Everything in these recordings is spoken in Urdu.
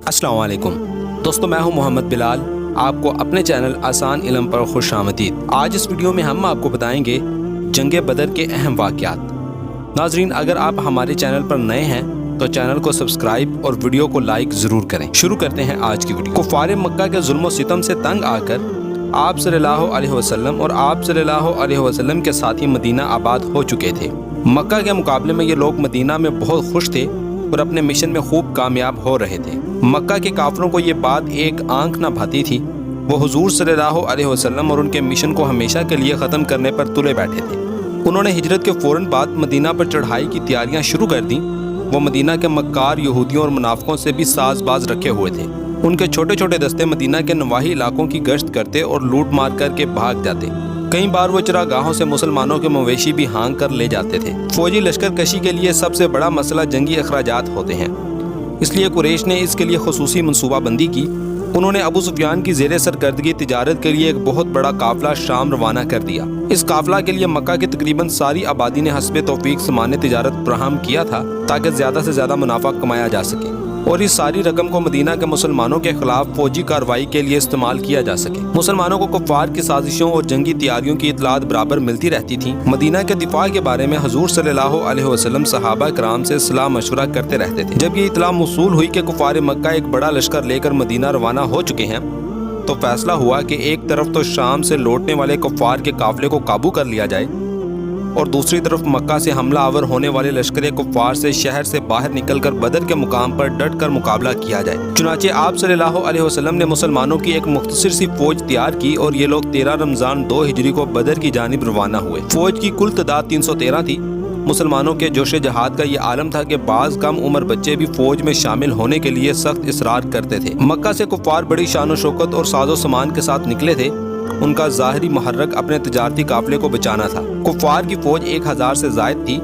السلام علیکم دوستو، میں ہوں محمد بلال، آپ کو اپنے چینل آسان علم پر خوش آمدید۔ آج اس ویڈیو میں ہم آپ کو بتائیں گے جنگ بدر کے اہم واقعات۔ ناظرین، اگر آپ ہمارے چینل پر نئے ہیں تو چینل کو سبسکرائب اور ویڈیو کو لائک ضرور کریں۔ شروع کرتے ہیں آج کی ویڈیو۔ کفار مکہ کے ظلم و ستم سے تنگ آ کر آپ صلی اللہ علیہ وسلم اور آپ صلی اللہ علیہ وسلم کے ساتھی مدینہ آباد ہو چکے تھے۔ مکہ کے مقابلے میں یہ لوگ مدینہ میں بہت خوش تھے اور اپنے مشن میں خوب کامیاب ہو رہے تھے۔ مکہ کے کافروں کو یہ بات ایک آنکھ نہ بھاتی تھی۔ وہ حضور صلی اللہ علیہ وسلم اور ان کے مشن کو ہمیشہ کے لیے ختم کرنے پر تلے بیٹھے تھے۔ انہوں نے ہجرت کے فوراً بعد مدینہ پر چڑھائی کی تیاریاں شروع کر دیں۔ وہ مدینہ کے مکار یہودیوں اور منافقوں سے بھی ساز باز رکھے ہوئے تھے۔ ان کے چھوٹے چھوٹے دستے مدینہ کے نواحی علاقوں کی گشت کرتے اور لوٹ مار کر کے بھاگ جاتے۔ کئی بار وہ چراگاہوں سے مسلمانوں کے مویشی بھی ہانک کر لے جاتے تھے۔ فوجی لشکر کشی کے لیے سب سے بڑا مسئلہ جنگی اخراجات ہوتے ہیں، اس لیے قریش نے اس کے لیے خصوصی منصوبہ بندی کی۔ انہوں نے ابو سفیان کی زیر سرکردگی تجارت کے لیے ایک بہت بڑا قافلہ شام روانہ کر دیا۔ اس قافلہ کے لیے مکہ کی تقریباً ساری آبادی نے حسب توفیق سامان تجارت فراہم کیا تھا تاکہ زیادہ سے زیادہ منافع کمایا جا سکے اور اس ساری رقم کو مدینہ کے مسلمانوں کے خلاف فوجی کارروائی کے لیے استعمال کیا جا سکے۔ مسلمانوں کو کفار کی سازشوں اور جنگی تیاریوں کی اطلاعات برابر ملتی رہتی تھیں۔ مدینہ کے دفاع کے بارے میں حضور صلی اللہ علیہ وسلم صحابہ کرام سے صلاح مشورہ کرتے رہتے تھے۔ جب یہ اطلاع موصول ہوئی کہ کفار مکہ ایک بڑا لشکر لے کر مدینہ روانہ ہو چکے ہیں تو فیصلہ ہوا کہ ایک طرف تو شام سے لوٹنے والے کفار کے قافلے کو قابو کر لیا جائے اور دوسری طرف مکہ سے حملہ آور ہونے والے لشکر کفار سے شہر سے باہر نکل کر بدر کے مقام پر ڈٹ کر مقابلہ کیا جائے۔ چنانچہ آپ صلی اللہ علیہ وسلم نے مسلمانوں کی ایک مختصر سی فوج تیار کی اور یہ لوگ 13 رمضان 2 ہجری کو بدر کی جانب روانہ ہوئے۔ فوج کی کل تعداد 313 تھی۔ مسلمانوں کے جوش جہاد کا یہ عالم تھا کہ بعض کم عمر بچے بھی فوج میں شامل ہونے کے لیے سخت اصرار کرتے تھے۔ مکہ سے کفار بڑی شان و شوکت اور ساز و سامان کے ساتھ نکلے تھے۔ ان کا ظاہری محرک اپنے تجارتی قافلے کو بچانا تھا۔ کفار کی فوج 1000 سے زائد تھی،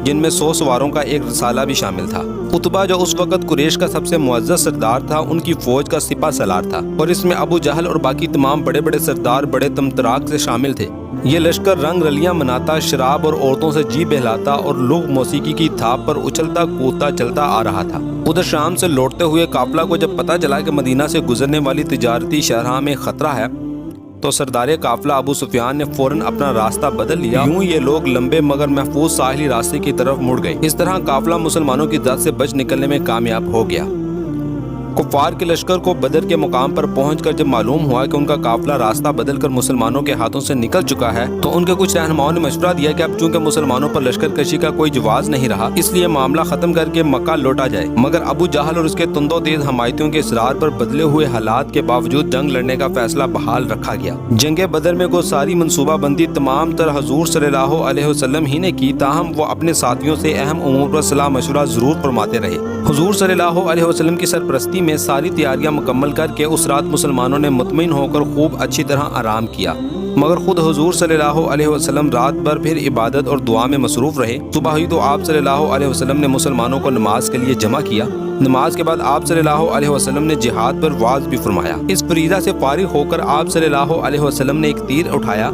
جن میں 100 سواروں کا ایک رسالہ بھی شامل تھا۔ عتبہ جو اس وقت قریش کا سب سے معزز سردار تھا، ان کی فوج کا سپہ سالار تھا اور اس میں ابو جہل اور باقی تمام بڑے بڑے سردار بڑے تمتراک سے شامل تھے۔ یہ لشکر رنگ رلیاں مناتا، شراب اور عورتوں سے جی بہلاتا اور لغو موسیقی کی تھاپ پر اچھلتا کودتا چلتا آ رہا تھا۔ ادھر شام سے لوٹتے ہوئے قافلہ کو جب پتہ چلا کہ مدینہ سے گزرنے والی تجارتی شاہراہ میں خطرہ ہے تو سردار قافلہ ابو سفیان نے فوراً اپنا راستہ بدل لیا۔ یوں یہ لوگ لمبے مگر محفوظ ساحلی راستے کی طرف مڑ گئے۔ اس طرح قافلہ مسلمانوں کی زد سے بچ نکلنے میں کامیاب ہو گیا۔ کفار کے لشکر کو بدر کے مقام پر پہنچ کر جب معلوم ہوا کہ ان کا قافلہ راستہ بدل کر مسلمانوں کے ہاتھوں سے نکل چکا ہے تو ان کے کچھ رہنماؤں نے مشورہ دیا کہ اب چونکہ مسلمانوں پر لشکر کشی کا کوئی جواز نہیں رہا، اس لیے معاملہ ختم کر کے مکہ لوٹا جائے۔ مگر ابو جہل اور اس کے تند و تیز حمایتیوں کے اصرار پر بدلے ہوئے حالات کے باوجود جنگ لڑنے کا فیصلہ بحال رکھا گیا۔ جنگ بدر میں کو ساری منصوبہ بندی تمام تر حضور صلی اللہ علیہ وسلم ہی نے کی، تاہم وہ اپنے ساتھیوں سے اہم امور پر صلاح مشورہ ضرور فرماتے رہے۔ حضور صلی اللہ علیہ وسلم کی سرپرستی میں ساری تیاریاں مکمل کر کے اس رات مسلمانوں نے مطمئن ہو کر خوب اچھی طرح آرام کیا، مگر خود حضور صلی اللہ علیہ وسلم رات بھر پھر عبادت اور دعا میں مصروف رہے۔ صبح ہوئی تو آپ صلی اللہ علیہ وسلم نے مسلمانوں کو نماز کے لیے جمع کیا۔ نماز کے بعد آپ صلی اللہ علیہ وسلم نے جہاد پر وعظ بھی فرمایا۔ اس فریضہ سے فارغ ہو کر آپ صلی اللہ علیہ وسلم نے ایک تیر اٹھایا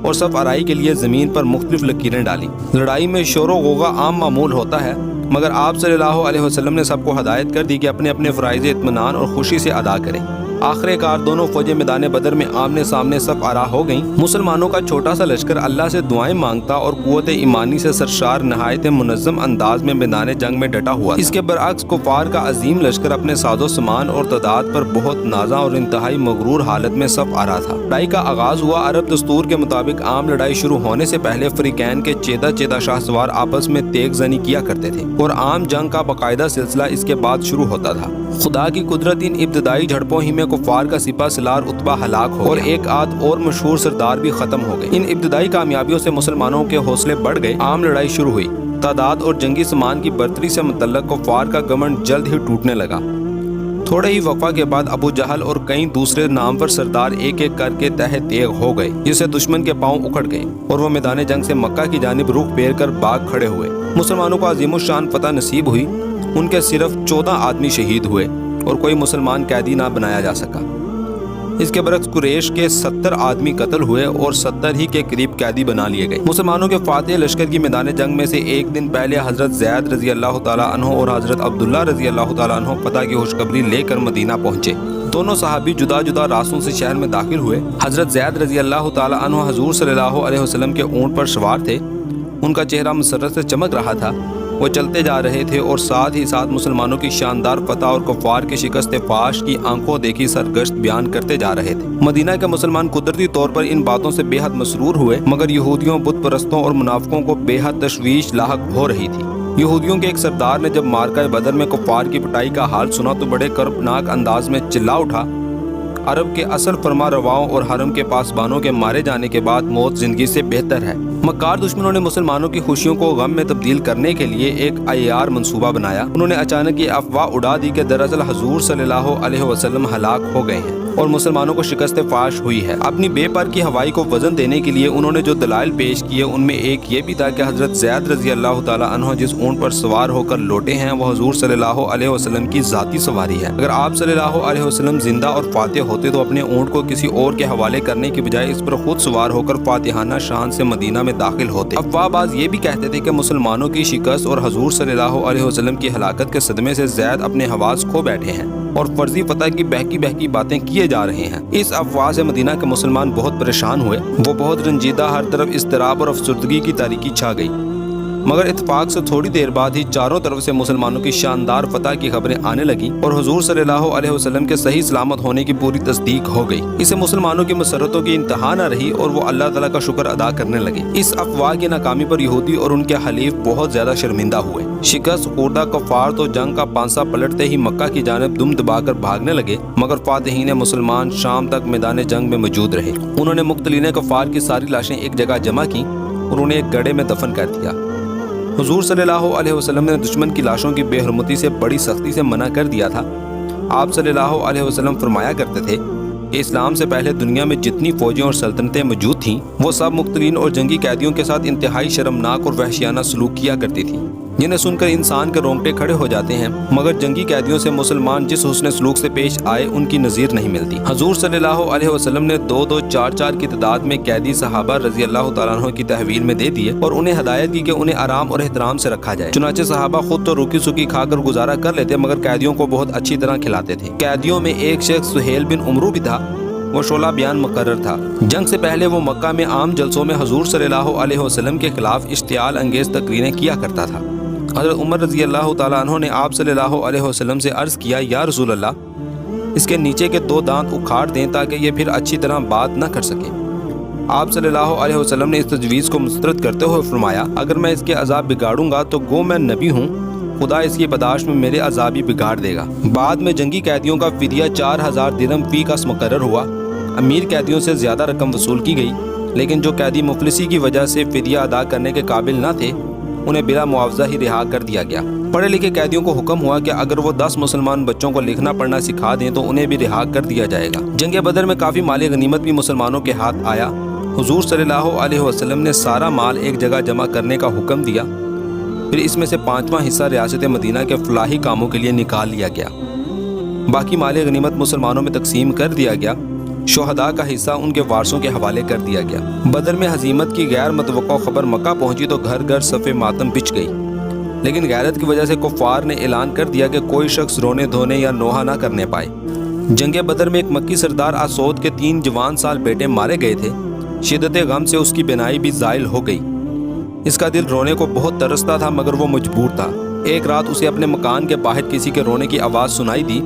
اور صف آرائی کے لیے زمین پر مختلف لکیریں ڈالی۔ لڑائی میں شور و غوغا عام معمول ہوتا ہے، مگر آپ صلی اللہ علیہ وسلم نے سب کو ہدایت کر دی کہ اپنے اپنے فرائض اطمینان اور خوشی سے ادا کریں۔ آخر کار دونوں فوجیں میدان بدر میں آمنے سامنے صف آرا ہو گئیں۔ مسلمانوں کا چھوٹا سا لشکر اللہ سے دعائیں مانگتا اور قوت ایمانی سے سرشار نہایت منظم انداز میں میدان جنگ میں ڈٹا ہوا۔ اس کے برعکس کفار کا عظیم لشکر اپنے ساز و سامان اور تعداد پر بہت نازاں اور انتہائی مغرور حالت میں صف آرا تھا۔ لڑائی کا آغاز ہوا۔ عرب دستور کے مطابق عام لڑائی شروع ہونے سے پہلے فریقین کے چیدہ شاہ سوار آپس میں تیغ زنی کیا کرتے تھے اور عام جنگ کا باقاعدہ سلسلہ اس کے بعد شروع ہوتا تھا۔ خدا کی قدرت، ان ابتدائی جھڑپوں ہی میں کفار کا سپہ سالار عتبہ ہلاک ہو اور ایک آدھ اور مشہور سردار بھی ختم ہو گئے۔ ان ابتدائی کامیابیوں سے مسلمانوں کے حوصلے بڑھ گئے۔ عام لڑائی شروع ہوئی۔ تعداد اور جنگی سامان کی برتری سے متعلق کفار کا گمنڈ جلد ہی ٹوٹنے لگا۔ تھوڑے ہی وقفہ کے بعد ابو جہل اور کئی دوسرے نامور سردار ایک ایک کر کے تہہ تیغ ہو گئے، جس سے دشمن کے پاؤں اکھڑ گئے اور وہ میدان جنگ سے مکہ کی جانب رخ پھیر کر باغ کھڑے ہوئے۔ مسلمانوں کو عظیم الشان فتح نصیب ہوئی۔ ان کے صرف 14 آدمی شہید ہوئے اور کوئی مسلمان قیدی نہ بنایا جا سکا۔ اس کے برعکس قریش کے 70 آدمی قتل ہوئے اور 70 ہی کے قریب قیدی بنا لیے گئے۔ مسلمانوں کے فاتح لشکر کی میدان جنگ میں سے ایک دن پہلے حضرت زید رضی اللہ تعالیٰ عنہ اور حضرت عبداللہ رضی اللہ تعالیٰ عنہ فتح کی خوشخبری لے کر مدینہ پہنچے۔ دونوں صحابی جدا جدا راستوں سے شہر میں داخل ہوئے۔ حضرت زید رضی اللہ تعالیٰ عنہ حضور صلی اللہ علیہ وسلم کے اونٹ پر سوار تھے۔ ان کا چہرہ مسرت سے چمک رہا تھا۔ وہ چلتے جا رہے تھے اور ساتھ ہی ساتھ مسلمانوں کی شاندار فتح اور کفار کے شکست فاش کی آنکھوں دیکھی سرگشت بیان کرتے جا رہے تھے۔ مدینہ کے مسلمان قدرتی طور پر ان باتوں سے بے حد مسرور ہوئے، مگر یہودیوں، بت پرستوں اور منافقوں کو بے حد تشویش لاحق ہو رہی تھی۔ یہودیوں کے ایک سردار نے جب مارکہ بدر میں کفار کی پٹائی کا حال سنا تو بڑے کربناک انداز میں چلا اٹھا، عرب کے اصل فرما رواؤں اور حرم کے پاسبانوں کے مارے جانے کے بعد موت زندگی سے بہتر ہے۔ مکار دشمنوں نے مسلمانوں کی خوشیوں کو غم میں تبدیل کرنے کے لیے ایک عیار منصوبہ بنایا۔ انہوں نے اچانک یہ افواہ اڑا دی کہ دراصل حضور صلی اللہ علیہ وسلم ہلاک ہو گئے ہیں اور مسلمانوں کو شکست فاش ہوئی ہے۔ اپنی بے پر کی ہوائی کو وزن دینے کے لیے انہوں نے جو دلائل پیش کیے ان میں ایک یہ بھی تھا کہ حضرت زید رضی اللہ تعالیٰ عنہ جس اونٹ پر سوار ہو کر لوٹے ہیں وہ حضور صلی اللہ علیہ وسلم کی ذاتی سواری ہے۔ اگر آپ صلی اللہ علیہ وسلم زندہ اور فاتح ہوتے تو اپنے اونٹ کو کسی اور کے حوالے کرنے کی بجائے اس پر خود سوار ہو کر فاتحانہ شان سے مدینہ میں داخل ہوتے۔ افواہ باز یہ بھی کہتے تھے کہ مسلمانوں کی شکست اور حضور صلی اللہ علیہ وسلم کی ہلاکت کے صدمے سے زید اپنے حواس کھو بیٹھے ہیں اور فرضی فتح کی بہکی باتیں کیے جا رہے ہیں۔ اس افواہ سے مدینہ کے مسلمان بہت پریشان ہوئے، وہ بہت رنجیدہ، ہر طرف اضطراب اور افسردگی کی تاریکی چھا گئی۔ مگر اتفاق سے تھوڑی دیر بعد ہی چاروں طرف سے مسلمانوں کی شاندار فتح کی خبریں آنے لگیں اور حضور صلی اللہ علیہ وسلم کے صحیح سلامت ہونے کی پوری تصدیق ہو گئی۔ اسے مسلمانوں کی مسرتوں کی انتہا نہ رہی اور وہ اللہ تعالیٰ کا شکر ادا کرنے لگے۔ اس افواہ کی ناکامی پر یہودی اور ان کے حلیف بہت زیادہ شرمندہ ہوئے۔ شکست خوردہ کفار تو جنگ کا پانسا پلٹتے ہی مکہ کی جانب دم دبا کر بھاگنے لگے، مگر فاتحین مسلمان شام تک میدان جنگ میں موجود رہے۔ انہوں نے مقتلین کفار کی ساری لاشیں ایک جگہ جمع کی اور انہیں ایک گڑھے میں دفن کر دیا۔ حضور صلی اللہ علیہ وسلم نے دشمن کی لاشوں کی بے حرمتی سے بڑی سختی سے منع کر دیا تھا۔ آپ صلی اللہ علیہ وسلم فرمایا کرتے تھے کہ اسلام سے پہلے دنیا میں جتنی فوجیں اور سلطنتیں موجود تھیں وہ سب مقتلین اور جنگی قیدیوں کے ساتھ انتہائی شرمناک اور وحشیانہ سلوک کیا کرتی تھیں، جنہیں سن کر انسان کے رونگٹے کھڑے ہو جاتے ہیں، مگر جنگی قیدیوں سے مسلمان جس حسن سلوک سے پیش آئے ان کی نظیر نہیں ملتی۔ حضور صلی اللہ علیہ وسلم نے 2-2 4-4 کی تعداد میں قیدی صحابہ رضی اللہ تعالیٰ عنہ کی تحویل میں دے دیے اور انہیں ہدایت کی کہ انہیں آرام اور احترام سے رکھا جائے۔ چنانچہ صحابہ خود تو روکی سوکی کھا کر گزارا کر لیتے مگر قیدیوں کو بہت اچھی طرح کھلاتے تھے۔ قیدیوں میں ایک شخص سہیل بن عمرو بھی تھا، وہ شعلہ بیان مقرر تھا۔ جنگ سے پہلے وہ مکہ میں عام جلسوں میں حضور صلی اللہ علیہ وسلم کے خلاف اشتعال انگیز تقریریں کیا کرتا تھا۔ حضرت عمر رضی اللہ تعالیٰ عنہ نے آپ صلی اللہ علیہ وسلم سے عرض کیا، یا رسول اللہ، اس کے نیچے کے 2 دانت اکھاڑ دیں تاکہ یہ پھر اچھی طرح بات نہ کر سکے۔ آپ صلی اللہ علیہ وسلم نے اس تجویز کو مسترد کرتے ہوئے فرمایا، اگر میں اس کے عذاب بگاڑوں گا تو گو میں نبی ہوں، خدا اس کی پاداش میں میرے عذاب ہی بگاڑ دے گا۔ بعد میں جنگی قیدیوں کا فدیہ 4000 درہم فی کس مقرر ہوا۔ امیر قیدیوں سے زیادہ رقم وصول کی گئی، لیکن جو قیدی مفلسی کی وجہ سے فدیہ ادا کرنے کے قابل نہ تھے انہیں بلا معاوضہ ہی رہا کر دیا گیا۔ پڑھے لکھے قیدیوں کو حکم ہوا کہ اگر وہ 10 مسلمان بچوں کو لکھنا پڑھنا سکھا دیں تو انہیں بھی رہا کر دیا جائے گا۔ جنگ بدر میں کافی مال غنیمت بھی مسلمانوں کے ہاتھ آیا۔ حضور صلی اللہ علیہ وسلم نے سارا مال ایک جگہ جمع کرنے کا حکم دیا، پھر اس میں سے 5واں حصہ ریاست مدینہ کے فلاحی کاموں کے لیے نکال لیا گیا۔ باقی مال غنیمت مسلمانوں میں تقسیم کر دیا گیا۔ شہداء کا حصہ ان کے وارثوں کے حوالے کر دیا گیا۔ بدر میں ہزیمت کی غیر متوقع خبر مکہ پہنچی تو گھر گھر صف ماتم بچھ گئی، لیکن غیرت کی وجہ سے کفار نے اعلان کر دیا کہ کوئی شخص رونے دھونے یا نوحہ نہ کرنے پائے۔ جنگ بدر میں ایک مکی سردار اسود کے 3 جوان سال بیٹے مارے گئے تھے۔ شدت غم سے اس کی بینائی بھی زائل ہو گئی۔ اس کا دل رونے کو بہت ترستا تھا مگر وہ مجبور تھا۔ ایک رات اسے اپنے مکان کے باہر کسی کے رونے کی آواز سنائی دی۔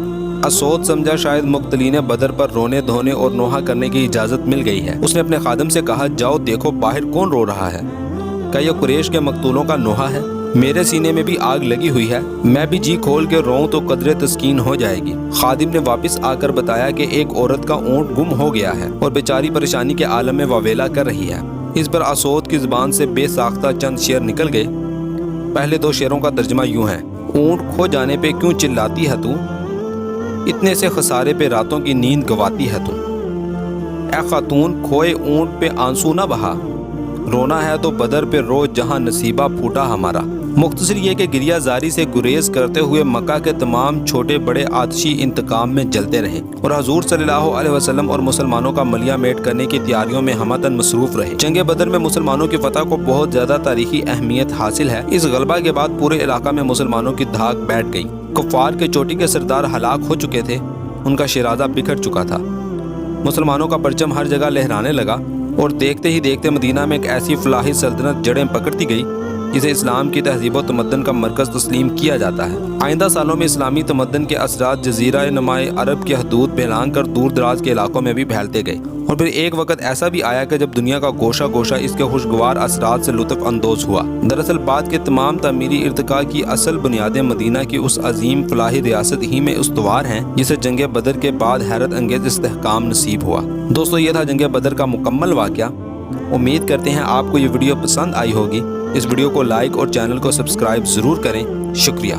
اسود سمجھا شاید مقتلین بدر پر رونے دھونے اور نوحہ کرنے کی اجازت مل گئی ہے۔ اس نے اپنے خادم سے کہا، جاؤ دیکھو باہر کون رو رہا ہے، کیا یہ قریش کے مقتولوں کا نوحہ ہے؟ میرے سینے میں بھی آگ لگی ہوئی ہے، میں بھی جی کھول کے روؤں تو قدرے تسکین ہو جائے گی۔ خادم نے واپس آ کر بتایا کہ ایک عورت کا اونٹ گم ہو گیا ہے اور بیچاری پریشانی کے عالم میں واویلا کر رہی ہے۔ اس پر اسود کی زبان سے بے ساختہ چند شعر نکل گئے۔ پہلے 2 شعروں کا ترجمہ یوں ہے: اونٹ کھو جانے پہ کیوں چلاتی ہے تو، اتنے سے خسارے پہ راتوں کی نیند گواتی ہے تو، اے خاتون کھوئے اونٹ پہ آنسو نہ بہا، رونا ہے تو بدر پہ رو جہاں نصیبہ پھوٹا ہمارا۔ مختصر یہ کہ گریہ زاری سے گریز کرتے ہوئے مکہ کے تمام چھوٹے بڑے آتشی انتقام میں جلتے رہے اور حضور صلی اللہ علیہ وسلم اور مسلمانوں کا ملیہ میٹ کرنے کی تیاریوں میں ہمدن مصروف رہے۔ جنگ بدر میں مسلمانوں کی فتح کو بہت زیادہ تاریخی اہمیت حاصل ہے۔ اس غلبہ کے بعد پورے علاقہ میں مسلمانوں کی دھاک بیٹھ گئی۔ کفار کے چوٹی کے سردار ہلاک ہو چکے تھے، ان کا شیرازہ بکھر چکا تھا، مسلمانوں کا پرچم ہر جگہ لہرانے لگا اور دیکھتے ہی دیکھتے مدینہ میں ایک ایسی فلاحی سلطنت جڑیں پکڑتی گئی جسے اسلام کی تہذیب و تمدن کا مرکز تسلیم کیا جاتا ہے۔ آئندہ سالوں میں اسلامی تمدن کے اثرات جزیرہ نمائے عرب کی حدود پھیلان کر دور دراز کے علاقوں میں بھی پھیلتے گئے، اور پھر ایک وقت ایسا بھی آیا کہ جب دنیا کا گوشہ گوشہ اس کے خوشگوار اثرات سے لطف اندوز ہوا۔ دراصل بات کے تمام تعمیری ارتقاء کی اصل بنیادیں مدینہ کی اس عظیم فلاحی ریاست ہی میں استوار ہیں جسے جنگ بدر کے بعد حیرت انگیز استحکام نصیب ہوا۔ دوستو، یہ تھا جنگ بدر کا مکمل واقعہ۔ امید کرتے ہیں آپ کو یہ ویڈیو پسند آئی ہوگی۔ اس ویڈیو کو لائک اور چینل کو سبسکرائب ضرور کریں۔ شکریہ۔